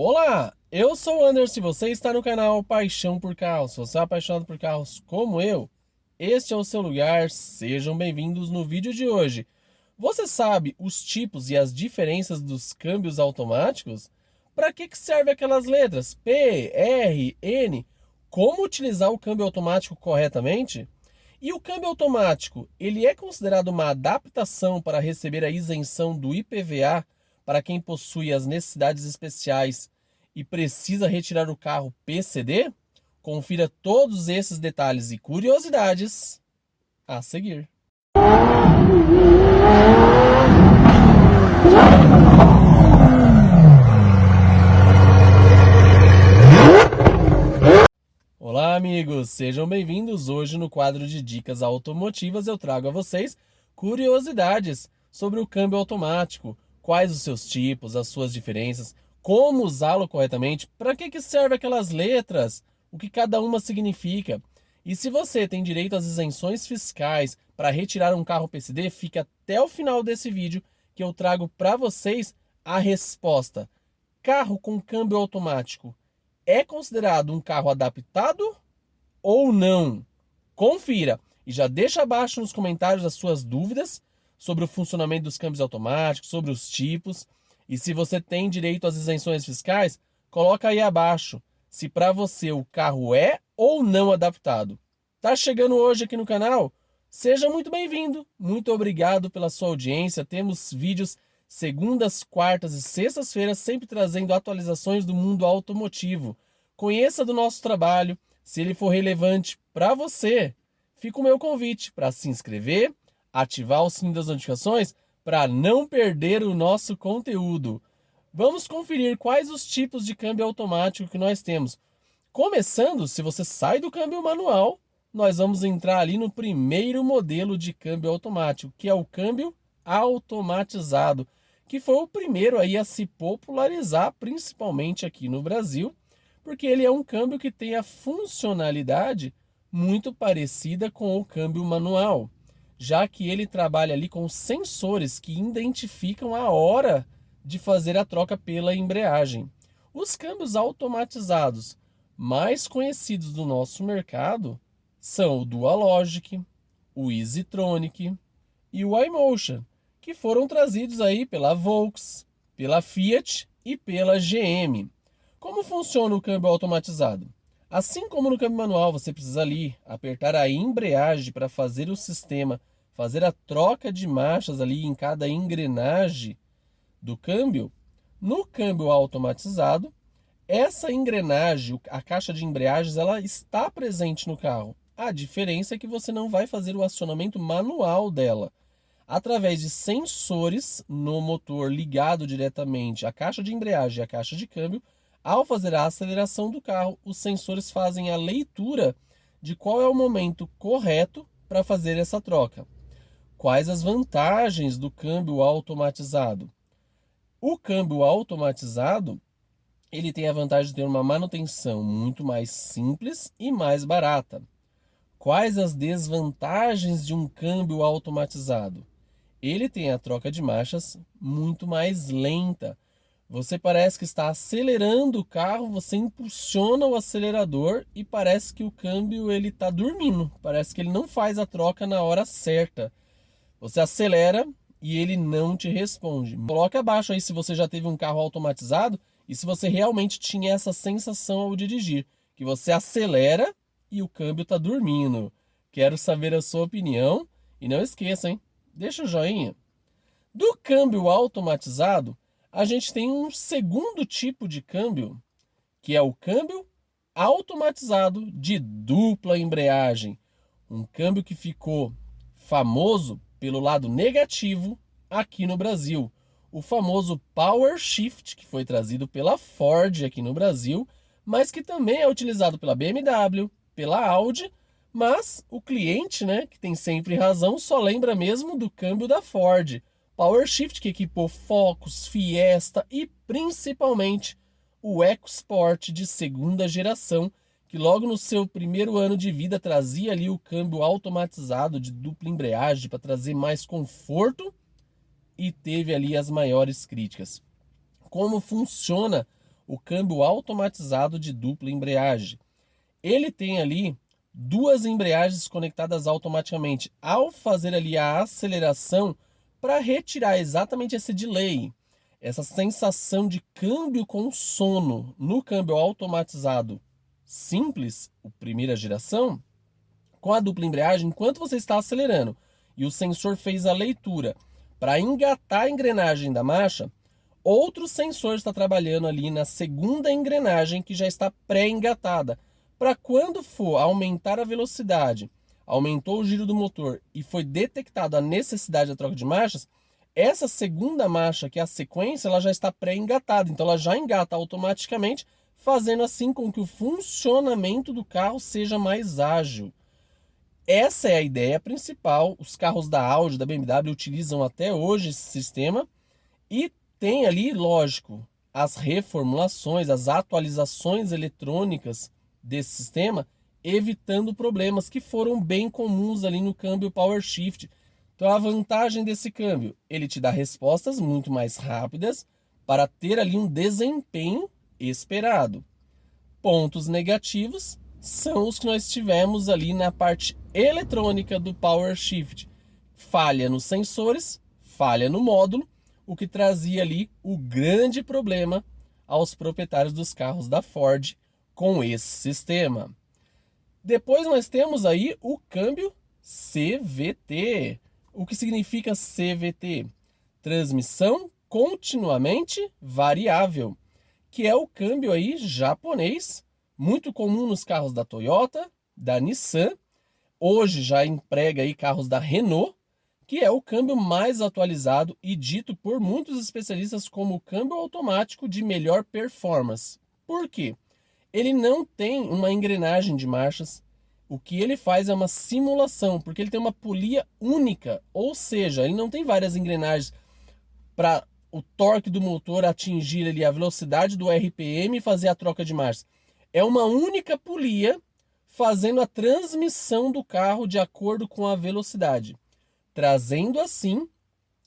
Olá, eu sou o Anderson e você está no canal Paixão por Carros. Se você é apaixonado por carros como eu, este é o seu lugar. Sejam bem-vindos no vídeo de hoje. Você sabe os tipos e as diferenças dos câmbios automáticos? Para que servem aquelas letras P, R, N? Como utilizar o câmbio automático corretamente? E o câmbio automático, ele é considerado uma adaptação para receber a isenção do IPVA para quem possui as necessidades especiais e precisa retirar o carro PCD? Confira todos esses detalhes e curiosidades a seguir. Olá, amigos, sejam bem-vindos. Hoje no quadro de dicas automotivas eu trago a vocês curiosidades sobre o câmbio automático, quais os seus tipos, as suas diferenças, como usá-lo corretamente, para que serve aquelas letras, o que cada uma significa. E se você tem direito às isenções fiscais para retirar um carro PCD, fique até o final desse vídeo que eu trago para vocês a resposta. Carro com câmbio automático é considerado um carro adaptado ou não? Confira e já deixa abaixo nos comentários as suas dúvidas sobre o funcionamento dos câmbios automáticos, sobre os tipos. E se você tem direito às isenções fiscais, coloca aí abaixo se para você o carro é ou não adaptado. Tá chegando hoje aqui no canal? Seja muito bem-vindo. Muito obrigado pela sua audiência. Temos vídeos segundas, quartas e sextas-feiras, sempre trazendo atualizações do mundo automotivo. Conheça do nosso trabalho, se ele for relevante para você, fica o meu convite para se inscrever, ativar o sininho das notificações para não perder o nosso conteúdo. Vamos conferir quais os tipos de câmbio automático que nós temos. Começando, se você sai do câmbio manual, nós vamos entrar ali no primeiro modelo de câmbio automático, que é o câmbio automatizado, que foi o primeiro aí a se popularizar, principalmente aqui no Brasil, porque ele é um câmbio que tem a funcionalidade muito parecida com o câmbio manual, já que ele trabalha ali com sensores que identificam a hora de fazer a troca pela embreagem. Os câmbios automatizados mais conhecidos do nosso mercado são o Dualogic, o EasyTronic e o iMotion, que foram trazidos aí pela Volks, pela Fiat e pela GM. Como funciona o câmbio automatizado? Assim como no câmbio manual, você precisa ali apertar a embreagem para fazer o sistema, fazer a troca de marchas ali em cada engrenagem do câmbio. No câmbio automatizado, essa engrenagem, a caixa de embreagens, ela está presente no carro. A diferença é que você não vai fazer o acionamento manual dela. Através de sensores no motor ligado diretamente à caixa de embreagem e à caixa de câmbio, ao fazer a aceleração do carro, os sensores fazem a leitura de qual é o momento correto para fazer essa troca. Quais as vantagens do câmbio automatizado? O câmbio automatizado, ele tem a vantagem de ter uma manutenção muito mais simples e mais barata. Quais as desvantagens de um câmbio automatizado? Ele tem a troca de marchas muito mais lenta. Você parece que está acelerando o carro, você impulsiona o acelerador e parece que o câmbio ele está dormindo. Parece que ele não faz a troca na hora certa. Você acelera e ele não te responde. Coloque abaixo aí se você já teve um carro automatizado e se você realmente tinha essa sensação ao dirigir, que você acelera e o câmbio está dormindo. Quero saber a sua opinião e não esqueça, hein? Deixa o joinha. Do câmbio automatizado, a gente tem um segundo tipo de câmbio, que é o câmbio automatizado de dupla embreagem. Um câmbio que ficou famoso pelo lado negativo aqui no Brasil. O famoso Power Shift, que foi trazido pela Ford aqui no Brasil, mas que também é utilizado pela BMW, pela Audi, mas o cliente, né, que tem sempre razão, só lembra mesmo do câmbio da Ford. Power Shift que equipou Focus, Fiesta e principalmente o EcoSport de segunda geração, que logo no seu primeiro ano de vida trazia ali o câmbio automatizado de dupla embreagem para trazer mais conforto e teve ali as maiores críticas. Como funciona o câmbio automatizado de dupla embreagem. Ele tem ali duas embreagens conectadas automaticamente. Ao fazer ali a aceleração, para retirar exatamente esse delay, essa sensação de câmbio com sono no câmbio automatizado simples, o primeira geração, com a dupla embreagem, enquanto você está acelerando e o sensor fez a leitura para engatar a engrenagem da marcha, outro sensor está trabalhando ali na segunda engrenagem que já está pré-engatada. Para quando for aumentar a velocidade, aumentou o giro do motor e foi detectado a necessidade da troca de marchas, essa segunda marcha, que é a sequência, ela já está pré-engatada. Então ela já engata automaticamente, fazendo assim com que o funcionamento do carro seja mais ágil. Essa é a ideia principal. Os carros da Audi, da BMW utilizam até hoje esse sistema e tem ali, lógico, as reformulações, as atualizações eletrônicas desse sistema, evitando problemas que foram bem comuns ali no câmbio Power Shift. Então a vantagem desse câmbio, ele te dá respostas muito mais rápidas para ter ali um desempenho esperado. Pontos negativos são os que nós tivemos ali na parte eletrônica do Power Shift. Falha nos sensores, falha no módulo, o que trazia ali o grande problema aos proprietários dos carros da Ford com esse sistema. Depois nós temos aí o câmbio CVT. O que significa CVT? Transmissão continuamente variável, que é o câmbio aí japonês, muito comum nos carros da Toyota, da Nissan, hoje já emprega aí carros da Renault, que é o câmbio mais atualizado e dito por muitos especialistas como o câmbio automático de melhor performance. Por quê? Ele não tem uma engrenagem de marchas, o que ele faz é uma simulação, porque ele tem uma polia única, ou seja, ele não tem várias engrenagens para o torque do motor atingir ali a velocidade do RPM e fazer a troca de marchas. É uma única polia fazendo a transmissão do carro de acordo com a velocidade, trazendo assim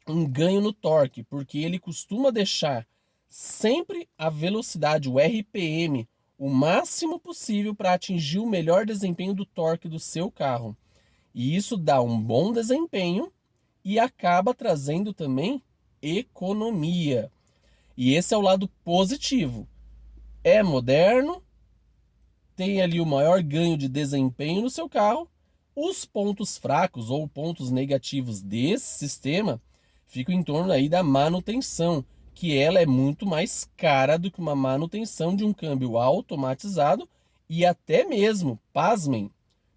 um ganho no torque, porque ele costuma deixar sempre a velocidade, o RPM, o máximo possível para atingir o melhor desempenho do torque do seu carro. E isso dá um bom desempenho e acaba trazendo também economia. E esse é o lado positivo. É moderno, tem ali o maior ganho de desempenho no seu carro. Os pontos fracos ou pontos negativos desse sistema ficam em torno aí da manutenção, que ela é muito mais cara do que uma manutenção de um câmbio automatizado e até mesmo, pasmem,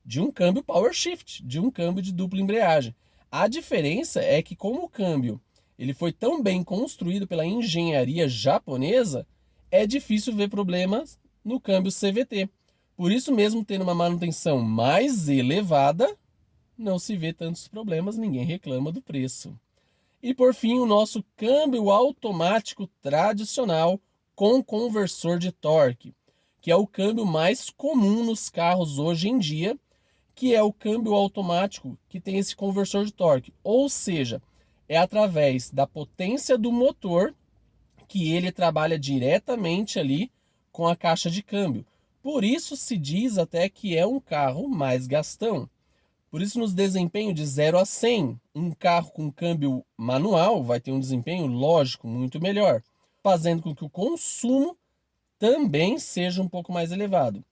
de um câmbio Power Shift, de um câmbio de dupla embreagem. A diferença é que como o câmbio ele foi tão bem construído pela engenharia japonesa, é difícil ver problemas no câmbio CVT. Por isso mesmo, tendo uma manutenção mais elevada, não se vê tantos problemas, ninguém reclama do preço. E por fim, o nosso câmbio automático tradicional com conversor de torque, que é o câmbio mais comum nos carros hoje em dia, que é o câmbio automático que tem esse conversor de torque. Ou seja, é através da potência do motor que ele trabalha diretamente ali com a caixa de câmbio. Por isso se diz até que é um carro mais gastão. Por isso, nos desempenho de 0 a 100, um carro com câmbio manual vai ter um desempenho, lógico, muito melhor, fazendo com que o consumo também seja um pouco mais elevado.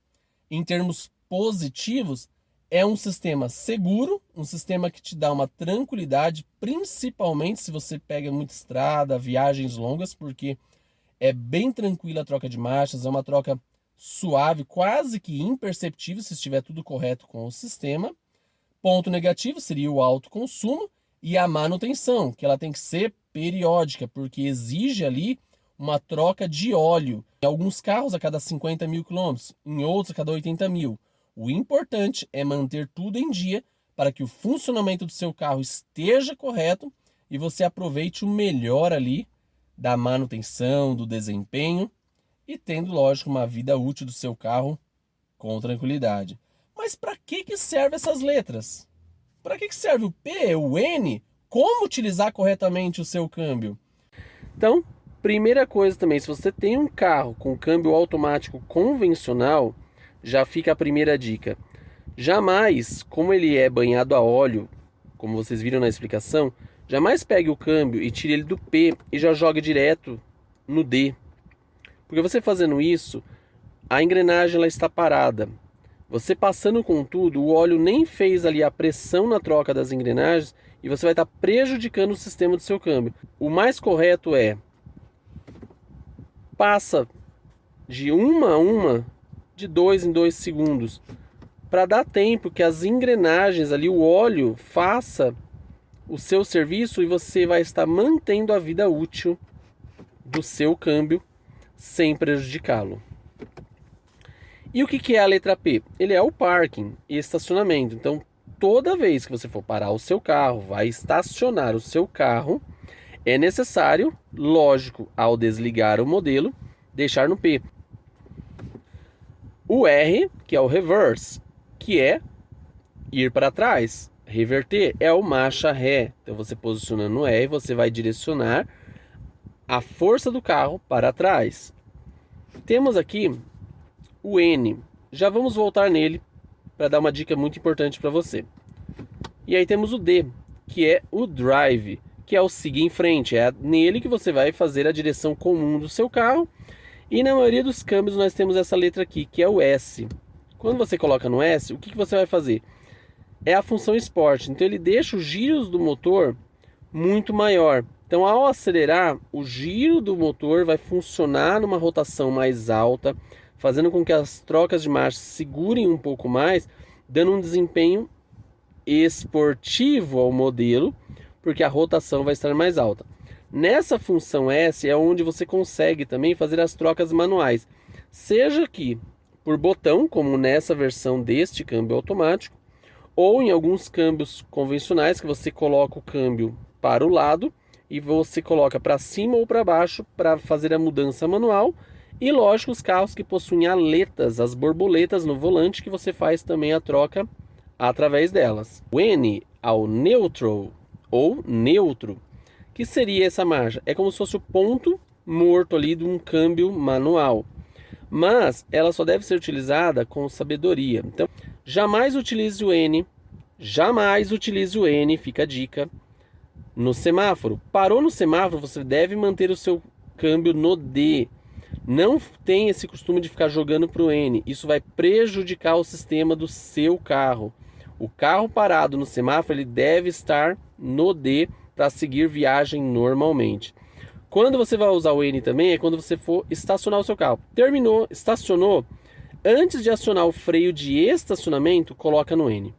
Em termos positivos, é um sistema seguro, um sistema que te dá uma tranquilidade, principalmente se você pega muita estrada, viagens longas, porque é bem tranquila a troca de marchas, é uma troca suave, quase que imperceptível se estiver tudo correto com o sistema. Ponto negativo seria o alto consumo e a manutenção, que ela tem que ser periódica, porque exige ali uma troca de óleo. Em alguns carros a cada 50 mil quilômetros, em outros a cada 80 mil. O importante é manter tudo em dia para que o funcionamento do seu carro esteja correto e você aproveite o melhor ali da manutenção, do desempenho e tendo, lógico, uma vida útil do seu carro com tranquilidade. Mas para que servem essas letras? Para que serve o P, o N? Como utilizar corretamente o seu câmbio? Então, Primeira coisa também, se você tem um carro com câmbio automático convencional, já fica a primeira dica. Jamais, como ele é banhado a óleo, como vocês viram na explicação, jamais pegue o câmbio e tire ele do P e já jogue direto no D. Porque você fazendo isso, a engrenagem ela está parada. Você passando com tudo, o óleo nem fez ali a pressão na troca das engrenagens e você vai estar prejudicando o sistema do seu câmbio. O mais correto é passa de uma a uma, de 2 em 2 segundos, para dar tempo que as engrenagens ali, o óleo, faça o seu serviço e você vai estar mantendo a vida útil do seu câmbio sem prejudicá-lo. E o que é a letra P? Ele é o parking e estacionamento. Então, toda vez que você for parar o seu carro, vai estacionar o seu carro, é necessário, lógico, ao desligar o modelo, deixar no P. O R, que é o reverse, que é ir para trás. Reverter é o marcha ré. Então você posicionando no R, você vai direcionar a força do carro para trás. Temos aqui o N. Já vamos voltar nele para dar uma dica muito importante para você. E aí temos o D, que é o drive, que é o seguir em frente. É nele que você vai fazer a direção comum do seu carro. E na maioria dos câmbios nós temos essa letra aqui, que é o S. Quando você coloca no S, o que você vai fazer? É a função Sport. Então ele deixa os giros do motor muito maior. Então ao acelerar, o giro do motor vai funcionar numa rotação mais alta, fazendo com que as trocas de marcha segurem um pouco mais, dando um desempenho esportivo ao modelo, porque a rotação vai estar mais alta. Nessa função S é onde você consegue também fazer as trocas manuais, seja aqui por botão, como nessa versão deste câmbio automático, ou em alguns câmbios convencionais que você coloca o câmbio para o lado e você coloca para cima ou para baixo para fazer a mudança manual. E lógico, os carros que possuem aletas, as borboletas no volante, que você faz também a troca através delas. O N ao neutral ou neutro, que seria essa marcha? É como se fosse o ponto morto ali de um câmbio manual. Mas ela só deve ser utilizada com sabedoria. Então, jamais utilize o N, fica a dica, no semáforo. Parou no semáforo, você deve manter o seu câmbio no D. Não tem esse costume de ficar jogando para o N. Isso vai prejudicar o sistema do seu carro. O carro parado no semáforo ele deve estar no D para seguir viagem normalmente. Quando você vai usar o N também é quando você for estacionar o seu carro. Terminou, estacionou, antes de acionar o freio de estacionamento, coloca no N.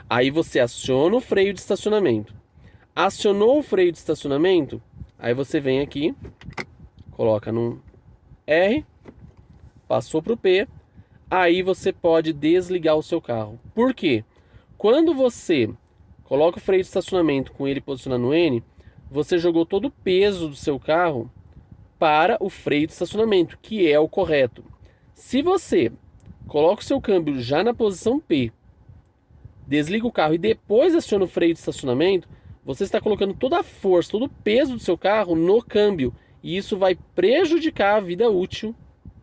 Aí você aciona o freio de estacionamento. Acionou o freio de estacionamento, aí você vem aqui, coloca no R, passou para o P, aí você pode desligar o seu carro. Por quê? Quando você coloca o freio de estacionamento com ele posicionado no N, você jogou todo o peso do seu carro para o freio de estacionamento, que é o correto. Se você coloca o seu câmbio já na posição P, desliga o carro e depois aciona o freio de estacionamento, você está colocando toda a força, todo o peso do seu carro no câmbio. E isso vai prejudicar a vida útil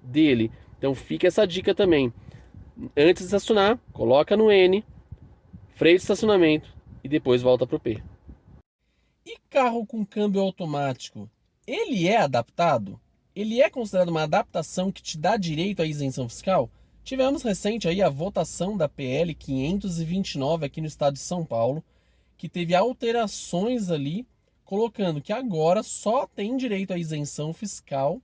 dele. Então fica essa dica também. Antes de estacionar, coloca no N, freio de estacionamento e depois volta para o P. E carro com câmbio automático, ele é adaptado? Ele é considerado uma adaptação que te dá direito à isenção fiscal? Tivemos recente aí a votação da PL 529 aqui no estado de São Paulo, que teve alterações ali, colocando que agora só tem direito à isenção fiscal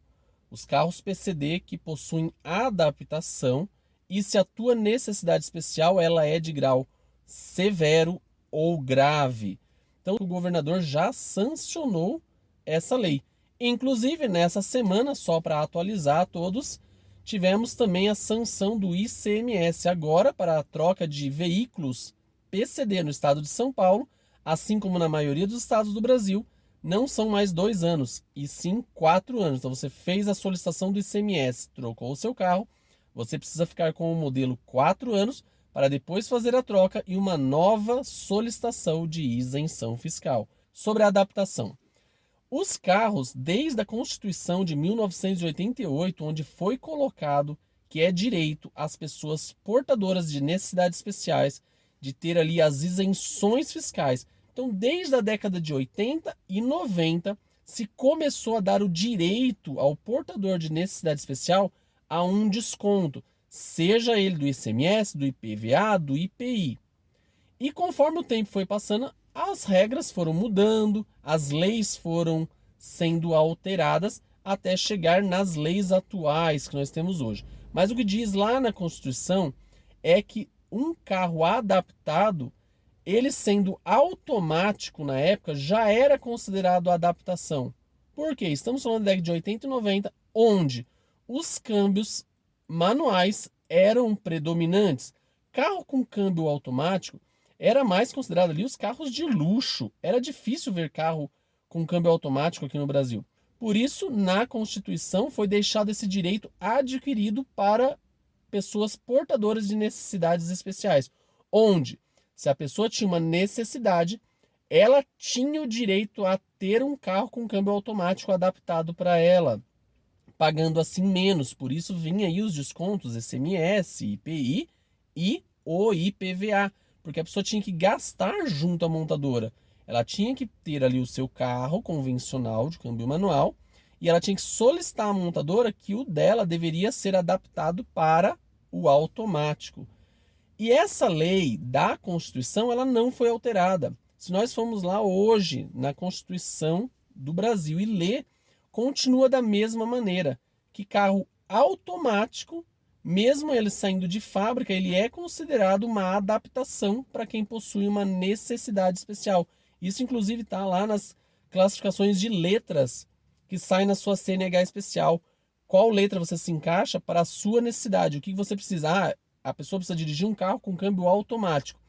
os carros PCD que possuem adaptação e se a tua necessidade especial ela é de grau severo ou grave. Então o governador já sancionou essa lei. Inclusive nessa semana, só para atualizar a todos, tivemos também a sanção do ICMS agora para a troca de veículos PCD no estado de São Paulo, assim como na maioria dos estados do Brasil, não são mais 2 anos, e sim 4 anos. Então você fez a solicitação do ICMS, trocou o seu carro, você precisa ficar com o modelo 4 anos para depois fazer a troca e uma nova solicitação de isenção fiscal. Sobre a adaptação. Os carros, desde a Constituição de 1988, onde foi colocado que é direito às pessoas portadoras de necessidades especiais de ter ali as isenções fiscais. Então, desde a década de 80 e 90, se começou a dar o direito ao portador de necessidade especial a um desconto, seja ele do ICMS, do IPVA, do IPI. E conforme o tempo foi passando, as regras foram mudando, as leis foram sendo alteradas até chegar nas leis atuais que nós temos hoje. Mas o que diz lá na Constituição é que um carro adaptado, ele sendo automático na época, já era considerado adaptação. Por quê? Estamos falando da década de 80 e 90, onde os câmbios manuais eram predominantes. Carro com câmbio automático era mais considerado ali os carros de luxo. Era difícil ver carro com câmbio automático aqui no Brasil. Por isso, na Constituição foi deixado esse direito adquirido para pessoas portadoras de necessidades especiais, onde, se a pessoa tinha uma necessidade, ela tinha o direito a ter um carro com câmbio automático adaptado para ela, pagando assim menos. Por isso vinha aí os descontos ICMS, IPI e o IPVA, porque a pessoa tinha que gastar junto à montadora. Ela tinha que ter ali o seu carro convencional de câmbio manual e ela tinha que solicitar à montadora que o dela deveria ser adaptado para o automático. E essa lei da Constituição, ela não foi alterada. Se nós formos lá hoje na Constituição do Brasil e ler, continua da mesma maneira, que carro automático, mesmo ele saindo de fábrica, ele é considerado uma adaptação para quem possui uma necessidade especial. Isso, inclusive, está lá nas classificações de letras que saem na sua CNH especial. Qual letra você se encaixa para a sua necessidade? O que você precisa? Ah, a pessoa precisa dirigir um carro com câmbio automático.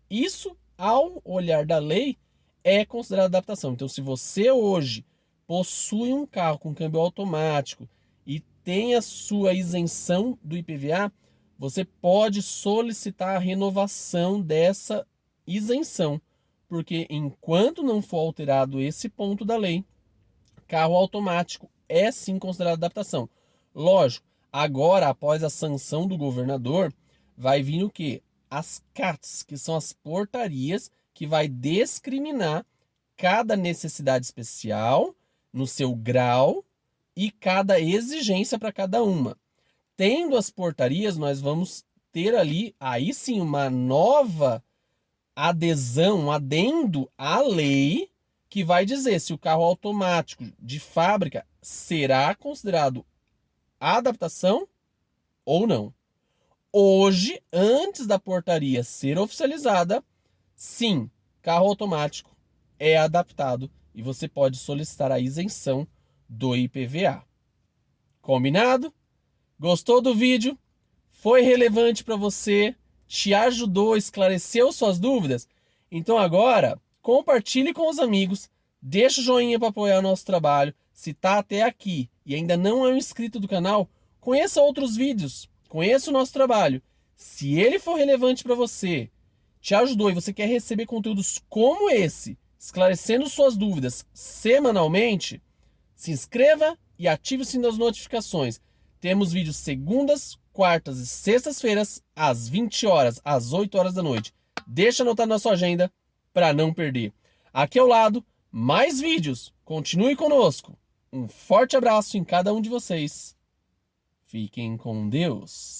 Isso, ao olhar da lei, é considerado adaptação. Então, se você hoje possui um carro com câmbio automático e tem a sua isenção do IPVA, você pode solicitar a renovação dessa isenção, porque enquanto não for alterado esse ponto da lei, carro automático é sim considerado adaptação. Lógico, agora após a sanção do governador, vai vir o quê? As CATs, que são as portarias que vai discriminar cada necessidade especial no seu grau e cada exigência para cada uma. Tendo as portarias, nós vamos ter ali, aí sim, uma nova adesão, um adendo à lei que vai dizer se o carro automático de fábrica será considerado adaptação ou não. Hoje, antes da portaria ser oficializada, sim, carro automático é adaptado e você pode solicitar a isenção do IPVA. Combinado? Gostou do vídeo? Foi relevante para você? Te ajudou, esclareceu suas dúvidas? Então agora, compartilhe com os amigos, deixa o joinha para apoiar o nosso trabalho. Se está até aqui e ainda não é um inscrito do canal, conheça outros vídeos, conheça o nosso trabalho. Se ele for relevante para você, te ajudou e você quer receber conteúdos como esse, esclarecendo suas dúvidas semanalmente, se inscreva e ative o sininho das notificações. Temos vídeos segundas, quartas e sextas-feiras, às 20 horas, às 8 horas da noite. Deixa anotar na sua agenda para não perder. Aqui ao lado, mais vídeos. Continue conosco. Um forte abraço em cada um de vocês. Fiquem com Deus.